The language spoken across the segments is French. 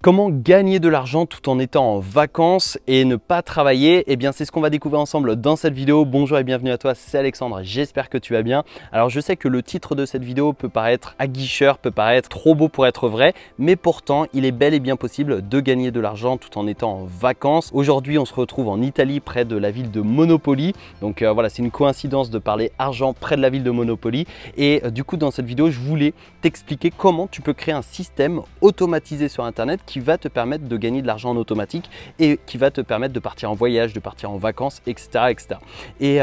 Comment gagner de l'argent tout en étant en vacances et ne pas travailler? Eh bien, c'est ce qu'on va découvrir ensemble dans cette vidéo. Bonjour et bienvenue à toi, c'est Alexandre, j'espère que tu vas bien. Alors, je sais que le titre de cette vidéo peut paraître aguicheur, peut paraître trop beau pour être vrai, mais pourtant, il est bel et bien possible de gagner de l'argent tout en étant en vacances. Aujourd'hui, on se retrouve en Italie, près de la ville de Monopoli. Donc voilà, c'est une coïncidence de parler argent près de la ville de Monopoli. Et du coup, dans cette vidéo, je voulais t'expliquer comment tu peux créer un système automatisé sur Internet qui va te permettre de gagner de l'argent en automatique et qui va te permettre de partir en voyage, de partir en vacances, etc. etc. Et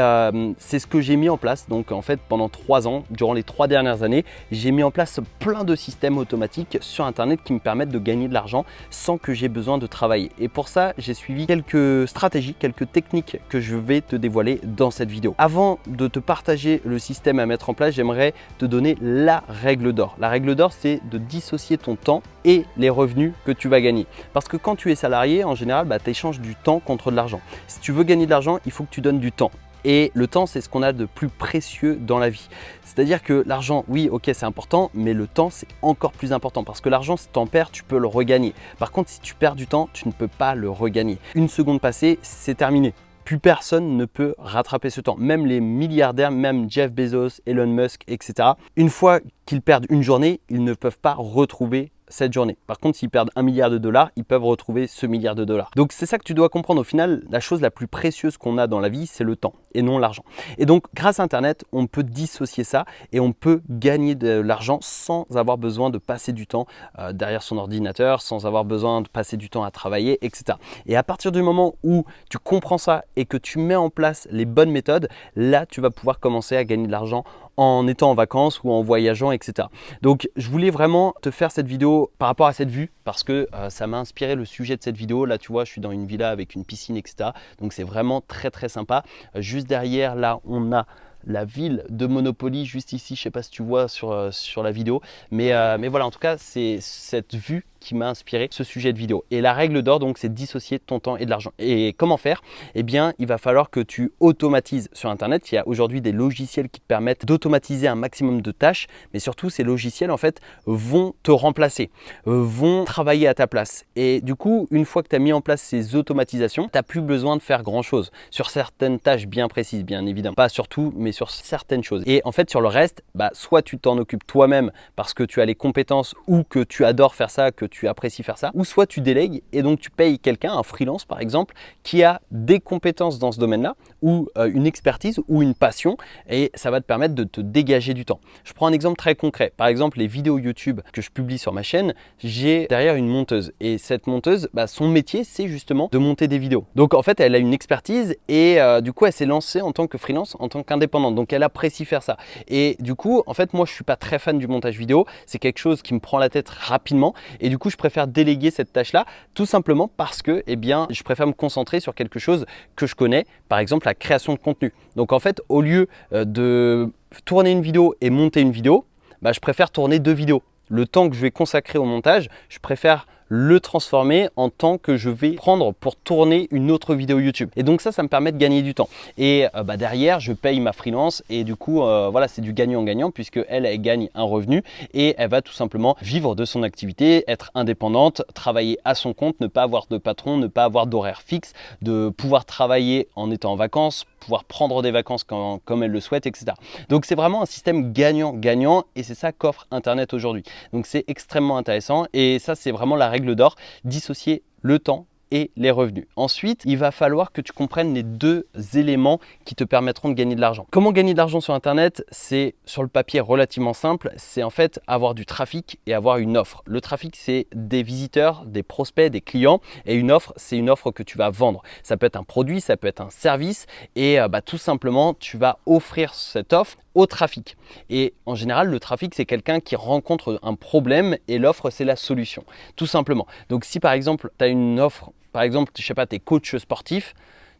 c'est ce que j'ai mis en place. Donc en fait, pendant 3 ans, durant les 3 dernières années, j'ai mis en place plein de systèmes automatiques sur Internet qui me permettent de gagner de l'argent sans que j'ai besoin de travailler. Et pour ça, j'ai suivi quelques stratégies, quelques techniques que je vais te dévoiler dans cette vidéo. Avant de te partager le système à mettre en place, j'aimerais te donner la règle d'or. La règle d'or, c'est de dissocier ton temps et les revenus que tu vas gagner. Parce que quand tu es salarié, en général, tu échanges du temps contre de l'argent. Si tu veux gagner de l'argent, il faut que tu donnes du temps. Et le temps, c'est ce qu'on a de plus précieux dans la vie. C'est-à-dire que l'argent, oui, ok, c'est important, mais le temps, c'est encore plus important. Parce que l'argent, si tu en perds, tu peux le regagner. Par contre, si tu perds du temps, tu ne peux pas le regagner. Une seconde passée, c'est terminé. Plus personne ne peut rattraper ce temps. Même les milliardaires, même Jeff Bezos, Elon Musk, etc. Une fois qu'ils perdent une journée, ils ne peuvent pas retrouver cette journée. Par contre, s'ils perdent 1 milliard de dollars, ils peuvent retrouver ce milliard de dollars. Donc, c'est ça que tu dois comprendre. Au final, la chose la plus précieuse qu'on a dans la vie, c'est le temps et non l'argent. Et donc, grâce à Internet, on peut dissocier ça et on peut gagner de l'argent sans avoir besoin de passer du temps derrière son ordinateur, sans avoir besoin de passer du temps à travailler, etc. Et à partir du moment où tu comprends ça et que tu mets en place les bonnes méthodes, là, tu vas pouvoir commencer à gagner de l'argent en étant en vacances ou en voyageant, etc. Donc, je voulais vraiment te faire cette vidéo par rapport à cette vue parce que ça m'a inspiré le sujet de cette vidéo. Là, tu vois, je suis dans une villa avec une piscine, etc. Donc, c'est vraiment très, très sympa. Juste derrière, là, on a la ville de Monopoly juste ici. Je ne sais pas si tu vois sur la vidéo. Mais voilà, en tout cas, c'est cette vue qui m'a inspiré ce sujet de vidéo. Et la règle d'or, donc, c'est dissocier ton temps et de l'argent. Et comment faire? Eh bien, il va falloir que tu automatises sur Internet. Il y a aujourd'hui des logiciels qui te permettent d'automatiser un maximum de tâches, mais surtout, ces logiciels, en fait, vont te remplacer, vont travailler à ta place. Et du coup, une fois que tu as mis en place ces automatisations, tu n'as plus besoin de faire grand-chose sur certaines tâches bien précises, bien évidemment. Pas sur tout, mais sur certaines choses. Et en fait, sur le reste, soit tu t'en occupes toi-même parce que tu as les compétences ou que tu adores faire ça, que tu apprécies faire ça, ou soit tu délègues et donc tu payes quelqu'un, un freelance par exemple, qui a des compétences dans ce domaine-là, ou une expertise ou une passion, et ça va te permettre de te dégager du temps. Je prends un exemple très concret. Par exemple, les vidéos YouTube que je publie sur ma chaîne, j'ai derrière une monteuse, et cette monteuse, son métier, c'est justement de monter des vidéos. Donc en fait, elle a une expertise et du coup, elle s'est lancée en tant que freelance, en tant qu'indépendante. Donc elle apprécie faire ça. Et du coup, en fait, moi, je suis pas très fan du montage vidéo. C'est quelque chose qui me prend la tête rapidement, et du coup, je préfère déléguer cette tâche-là, tout simplement parce que, eh bien, je préfère me concentrer sur quelque chose que je connais, par exemple la création de contenu. Donc en fait, au lieu de tourner une vidéo et monter une vidéo, je préfère tourner 2 vidéos. Le temps que je vais consacrer au montage, je préfère le transformer en temps que je vais prendre pour tourner une autre vidéo YouTube. Et donc ça me permet de gagner du temps. Et derrière, je paye ma freelance et du coup, voilà, c'est du gagnant-gagnant puisque elle gagne un revenu et elle va tout simplement vivre de son activité, être indépendante, travailler à son compte, ne pas avoir de patron, ne pas avoir d'horaire fixe, de pouvoir travailler en étant en vacances, pouvoir prendre des vacances comme elle le souhaite, etc. Donc c'est vraiment un système gagnant-gagnant et c'est ça qu'offre Internet aujourd'hui. Donc c'est extrêmement intéressant et ça c'est vraiment la règle d'or, dissocier le temps et les revenus. Ensuite, il va falloir que tu comprennes les 2 éléments qui te permettront de gagner de l'argent. Comment gagner de l'argent sur Internet? C'est sur le papier relativement simple. C'est en fait avoir du trafic et avoir une offre. Le trafic, c'est des visiteurs, des prospects, des clients. Et une offre, c'est une offre que tu vas vendre. Ça peut être un produit, ça peut être un service. Et tout simplement, tu vas offrir cette offre au trafic. Et en général, le trafic, c'est quelqu'un qui rencontre un problème et l'offre, c'est la solution. Tout simplement. Donc, si par exemple, tu as une offre, par exemple, je sais pas, tu es coach sportif,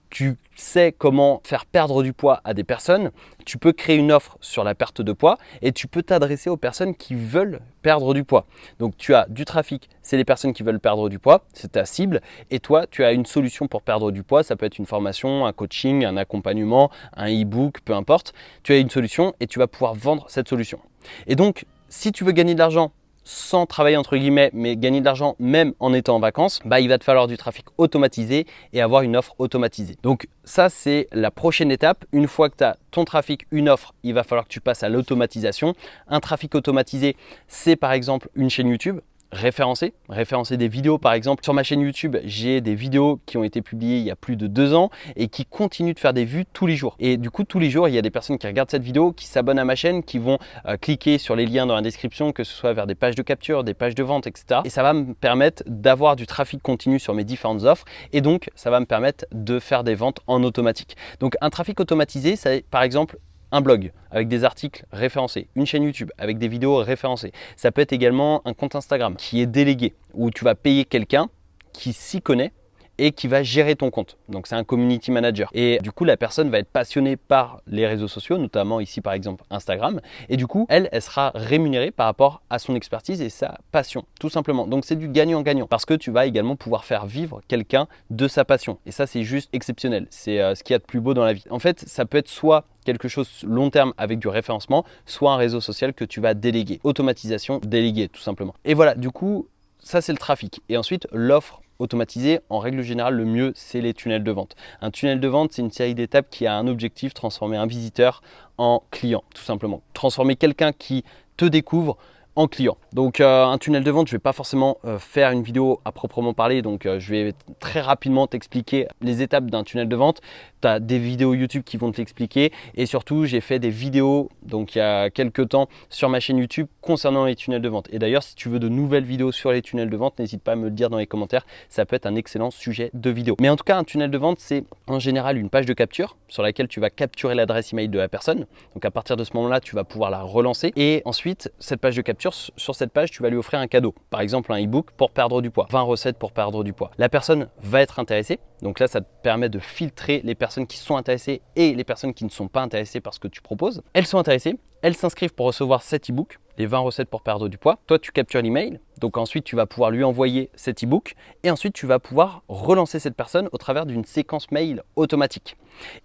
tu sais comment faire perdre du poids à des personnes, tu peux créer une offre sur la perte de poids et tu peux t'adresser aux personnes qui veulent perdre du poids. Donc tu as du trafic, c'est les personnes qui veulent perdre du poids, c'est ta cible, et toi tu as une solution pour perdre du poids, ça peut être une formation, un coaching, un accompagnement, un e-book, peu importe. Tu as une solution et tu vas pouvoir vendre cette solution. Et donc si tu veux gagner de l'argent sans travailler entre guillemets, mais gagner de l'argent même en étant en vacances, bah, il va te falloir du trafic automatisé et avoir une offre automatisée. Donc ça, c'est la prochaine étape. Une fois que tu as ton trafic, une offre, il va falloir que tu passes à l'automatisation. Un trafic automatisé, c'est par exemple une chaîne YouTube. Référencer des vidéos par exemple. Sur ma chaîne YouTube, j'ai des vidéos qui ont été publiées il y a plus de 2 ans et qui continuent de faire des vues tous les jours. Et du coup, tous les jours, il y a des personnes qui regardent cette vidéo, qui s'abonnent à ma chaîne, qui vont cliquer sur les liens dans la description, que ce soit vers des pages de capture, des pages de vente, etc. Et ça va me permettre d'avoir du trafic continu sur mes différentes offres et donc ça va me permettre de faire des ventes en automatique. Donc un trafic automatisé, c'est par exemple un blog avec des articles référencés, une chaîne YouTube avec des vidéos référencées. Ça peut être également un compte Instagram qui est délégué, où tu vas payer quelqu'un qui s'y connaît et qui va gérer ton compte. Donc c'est un community manager. Et du coup, la personne va être passionnée par les réseaux sociaux, notamment ici par exemple Instagram. Et du coup, elle sera rémunérée par rapport à son expertise et sa passion, tout simplement. Donc c'est du gagnant-gagnant parce que tu vas également pouvoir faire vivre quelqu'un de sa passion. Et ça, c'est juste exceptionnel. C'est ce qu'il y a de plus beau dans la vie. En fait, ça peut être soit quelque chose long terme avec du référencement, soit un réseau social que tu vas déléguer. Automatisation déléguée, tout simplement. Et voilà, du coup, ça c'est le trafic. Et ensuite, l'offre automatisée, en règle générale, le mieux, c'est les tunnels de vente. Un tunnel de vente, c'est une série d'étapes qui a un objectif, transformer un visiteur en client, tout simplement. Transformer quelqu'un qui te découvre en client. Donc un tunnel de vente, je ne vais pas forcément faire une vidéo à proprement parler, donc je vais très rapidement t'expliquer les étapes d'un tunnel de vente. Tu as des vidéos YouTube qui vont te l'expliquer et surtout j'ai fait des vidéos donc il y a quelques temps sur ma chaîne YouTube concernant les tunnels de vente. Et d'ailleurs, si tu veux de nouvelles vidéos sur les tunnels de vente, n'hésite pas à me le dire dans les commentaires, ça peut être un excellent sujet de vidéo. Mais en tout cas, un tunnel de vente, c'est en général une page de capture sur laquelle tu vas capturer l'adresse email de la personne. Donc à partir de ce moment-là, tu vas pouvoir la relancer et ensuite cette page de capture, sur cette page, tu vas lui offrir un cadeau. Par exemple, un e-book pour perdre du poids, 20 recettes pour perdre du poids. La personne va être intéressée. Donc là, ça te permet de filtrer les personnes qui sont intéressées et les personnes qui ne sont pas intéressées par ce que tu proposes. Elles sont intéressées, elles s'inscrivent pour recevoir cet e-book, les 20 recettes pour perdre du poids. Toi, tu captures l'email. Donc ensuite, tu vas pouvoir lui envoyer cet e-book et ensuite, tu vas pouvoir relancer cette personne au travers d'une séquence mail automatique.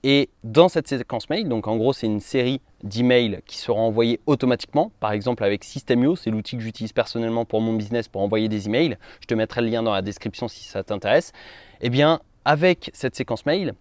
Et dans cette séquence mail, donc en gros, c'est une série d'emails qui seront envoyés automatiquement. Par exemple, avec System.io, c'est l'outil que j'utilise personnellement pour mon business pour envoyer des emails. Je te mettrai le lien dans la description si ça t'intéresse. Eh bien, avec cette séquence mail,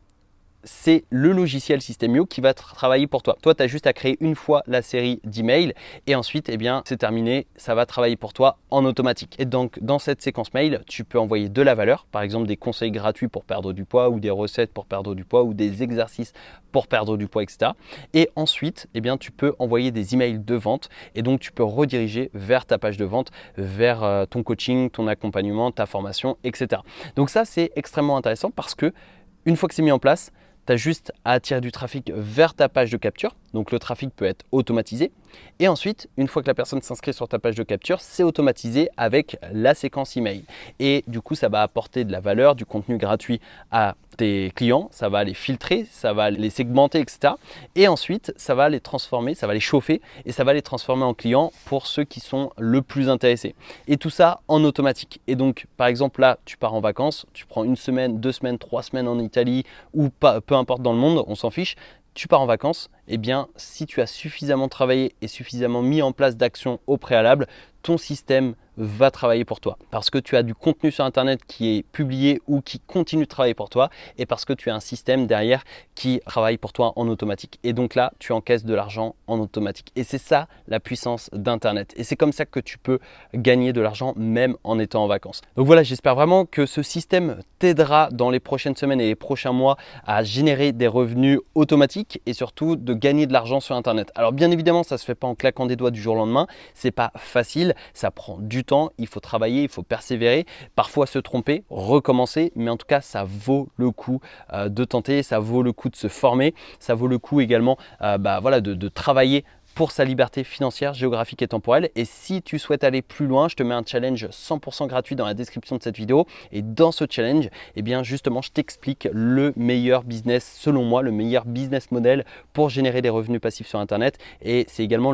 c'est le logiciel System.io qui va travailler pour toi. Toi, tu as juste à créer une fois la série d'emails et ensuite, eh bien, c'est terminé, ça va travailler pour toi en automatique. Et donc, dans cette séquence mail, tu peux envoyer de la valeur, par exemple des conseils gratuits pour perdre du poids ou des recettes pour perdre du poids ou des exercices pour perdre du poids, etc. Et ensuite, eh bien, tu peux envoyer des emails de vente et donc tu peux rediriger vers ta page de vente, vers ton coaching, ton accompagnement, ta formation, etc. Donc ça, c'est extrêmement intéressant parce que une fois que c'est mis en place, tu as juste à attirer du trafic vers ta page de capture. Donc le trafic peut être automatisé. Et ensuite, une fois que la personne s'inscrit sur ta page de capture, c'est automatisé avec la séquence email. Et du coup, ça va apporter de la valeur, du contenu gratuit à tes clients. Ça va les filtrer, ça va les segmenter, etc. Et ensuite, ça va les transformer, ça va les chauffer et ça va les transformer en clients pour ceux qui sont le plus intéressés. Et tout ça en automatique. Et donc, par exemple, là, tu pars en vacances, tu prends 1 semaine, 2 semaines, 3 semaines en Italie ou pas, peu importe dans le monde, on s'en fiche. Tu pars en vacances, eh bien, si tu as suffisamment travaillé et suffisamment mis en place d'actions au préalable, ton système va travailler pour toi parce que tu as du contenu sur Internet qui est publié ou qui continue de travailler pour toi et parce que tu as un système derrière qui travaille pour toi en automatique. Et donc là, tu encaisses de l'argent en automatique. Et c'est ça la puissance d'Internet. Et c'est comme ça que tu peux gagner de l'argent même en étant en vacances. Donc voilà, j'espère vraiment que ce système t'aidera dans les prochaines semaines et les prochains mois à générer des revenus automatiques et surtout de gagner de l'argent sur Internet. Alors bien évidemment, ça ne se fait pas en claquant des doigts du jour au lendemain. C'est pas facile, ça prend du temps, il faut travailler, il faut persévérer, parfois se tromper, recommencer, mais en tout cas, ça vaut le coup de tenter, ça vaut le coup de se former, ça vaut le coup également voilà, de travailler pour sa liberté financière, géographique et temporelle. Et si tu souhaites aller plus loin, je te mets un challenge 100% gratuit dans la description de cette vidéo. Et dans ce challenge, eh bien justement, je t'explique le meilleur business, selon moi, le meilleur business model pour générer des revenus passifs sur Internet. Et c'est également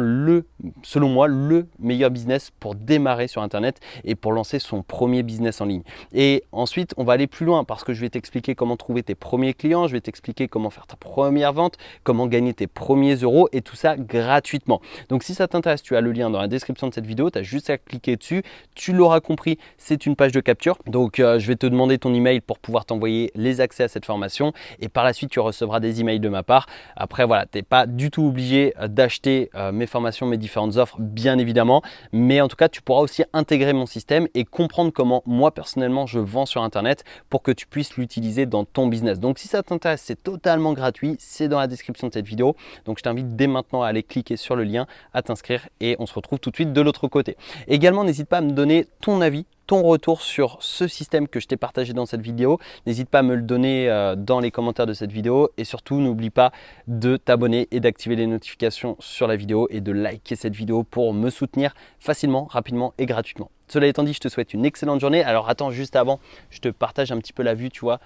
selon moi, le meilleur business pour démarrer sur Internet et pour lancer son premier business en ligne. Et ensuite, on va aller plus loin parce que je vais t'expliquer comment trouver tes premiers clients, je vais t'expliquer comment faire ta première vente, comment gagner tes premiers euros et tout ça gratuitement. gratuitement. Donc si ça t'intéresse, tu as le lien dans la description de cette vidéo, tu as juste à cliquer dessus. Tu l'auras compris, c'est une page de capture. Donc je vais te demander ton email pour pouvoir t'envoyer les accès à cette formation et par la suite tu recevras des emails de ma part. Après voilà, tu n'es pas du tout obligé d'acheter mes formations, mes différentes offres, bien évidemment, mais en tout cas tu pourras aussi intégrer mon système et comprendre comment moi personnellement je vends sur internet pour que tu puisses l'utiliser dans ton business. Donc si ça t'intéresse, c'est totalement gratuit, c'est dans la description de cette vidéo. Donc je t'invite dès maintenant à aller cliquer sur le lien, à t'inscrire et on se retrouve tout de suite de l'autre côté. Également, n'hésite pas à me donner ton avis, ton retour sur ce système que je t'ai partagé dans cette vidéo. N'hésite pas à me le donner dans les commentaires de cette vidéo et surtout n'oublie pas de t'abonner et d'activer les notifications sur la vidéo et de liker cette vidéo pour me soutenir facilement, rapidement et gratuitement. Cela étant dit, je te souhaite une excellente journée. Alors attends, juste avant, je te partage un petit peu la vue, tu vois.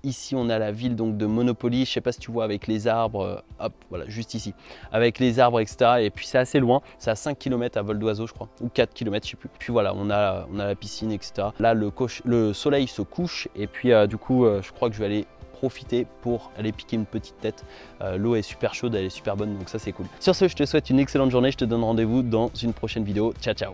Ici, on a la ville donc de Monopoly. Je ne sais pas si tu vois avec les arbres, hop, voilà, juste ici. Avec les arbres, etc. Et puis c'est assez loin, c'est à 5 km à vol d'oiseau, je crois, ou 4 km, je ne sais plus. Puis voilà, on a la piscine, etc. Là, le soleil se couche et puis du coup, je crois que je vais aller profiter pour aller piquer une petite tête. L'eau est super chaude, elle est super bonne, donc ça c'est cool. Sur ce, je te souhaite une excellente journée. Je te donne rendez-vous dans une prochaine vidéo. Ciao, ciao.